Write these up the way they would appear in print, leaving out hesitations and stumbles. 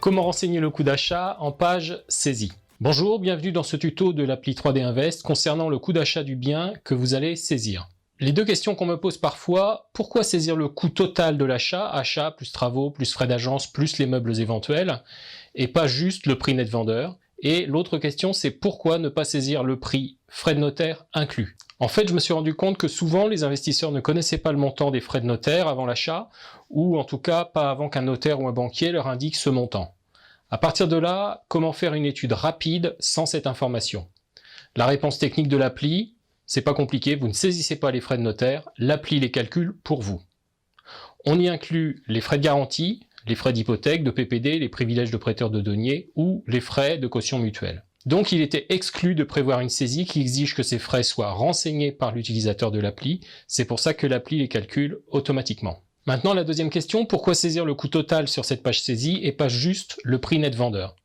Comment renseigner le coût d'achat en page saisie. Bonjour, bienvenue dans ce tuto de l'appli 3D Invest concernant le coût d'achat du bien que vous allez saisir. Les deux questions qu'on me pose parfois, pourquoi saisir le coût total de l'achat, achat plus travaux, plus frais d'agence, plus les meubles éventuels, et pas juste le prix net vendeur? Et l'autre question, c'est pourquoi ne pas saisir le prix frais de notaire inclus? En fait, je me suis rendu compte que souvent les investisseurs ne connaissaient pas le montant des frais de notaire avant l'achat, ou en tout cas pas avant qu'un notaire ou un banquier leur indique ce montant. À partir de là, comment faire une étude rapide sans cette information? La réponse technique de l'appli, c'est pas compliqué, vous ne saisissez pas les frais de notaire, l'appli les calcule pour vous. On y inclut les frais de garantie, les frais d'hypothèque, de PPD, les privilèges de prêteur de deniers ou les frais de caution mutuelle. Donc il était exclu de prévoir une saisie qui exige que ces frais soient renseignés par l'utilisateur de l'appli, c'est pour ça que l'appli les calcule automatiquement. Maintenant la deuxième question, pourquoi saisir le coût total sur cette page saisie et pas juste le prix net vendeur?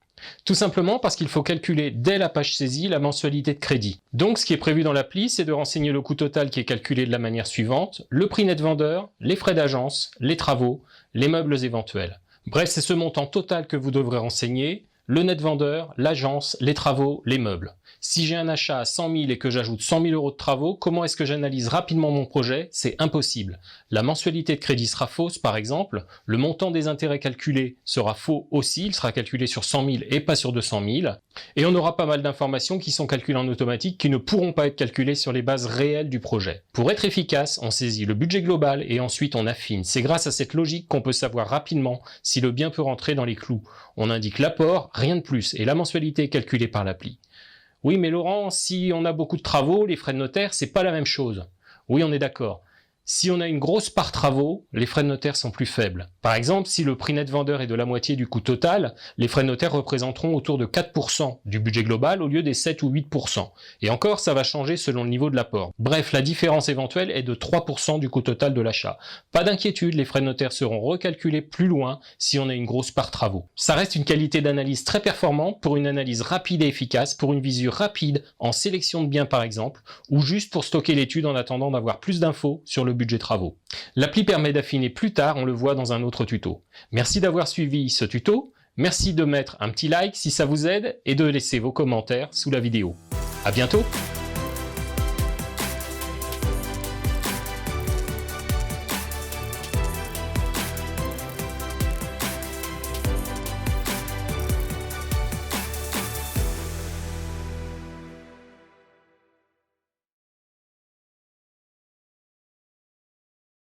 Tout simplement parce qu'il faut calculer dès la page saisie la mensualité de crédit. Donc ce qui est prévu dans l'appli, c'est de renseigner le coût total qui est calculé de la manière suivante, le prix net vendeur, les frais d'agence, les travaux, les meubles éventuels. Bref, c'est ce montant total que vous devrez renseigner, le net vendeur, l'agence, les travaux, les meubles. Si j'ai un achat à 100 000 et que j'ajoute 100 000 € de travaux, comment est-ce que j'analyse rapidement mon projet? C'est impossible. La mensualité de crédit sera fausse par exemple, le montant des intérêts calculés sera faux aussi, il sera calculé sur 100 000 et pas sur 200 000, et on aura pas mal d'informations qui sont calculées en automatique qui ne pourront pas être calculées sur les bases réelles du projet. Pour être efficace, on saisit le budget global et ensuite on affine. C'est grâce à cette logique qu'on peut savoir rapidement si le bien peut rentrer dans les clous. On indique l'apport, rien de plus, et la mensualité est calculée par l'appli. Oui, mais Laurent, si on a beaucoup de travaux, les frais de notaire, c'est pas la même chose. Oui, on est d'accord. Si on a une grosse part travaux, les frais de notaire sont plus faibles. Par exemple, si le prix net vendeur est de la moitié du coût total, les frais de notaire représenteront autour de 4% du budget global au lieu des 7 ou 8%. Et encore, ça va changer selon le niveau de l'apport. Bref, la différence éventuelle est de 3% du coût total de l'achat. Pas d'inquiétude, les frais de notaire seront recalculés plus loin si on a une grosse part travaux. Ça reste une qualité d'analyse très performante pour une analyse rapide et efficace, pour une visu rapide en sélection de biens par exemple, ou juste pour stocker l'étude en attendant d'avoir plus d'infos sur le budget travaux. L'appli permet d'affiner plus tard, on le voit dans un autre tuto. Merci d'avoir suivi ce tuto, merci de mettre un petit like si ça vous aide et de laisser vos commentaires sous la vidéo. À bientôt!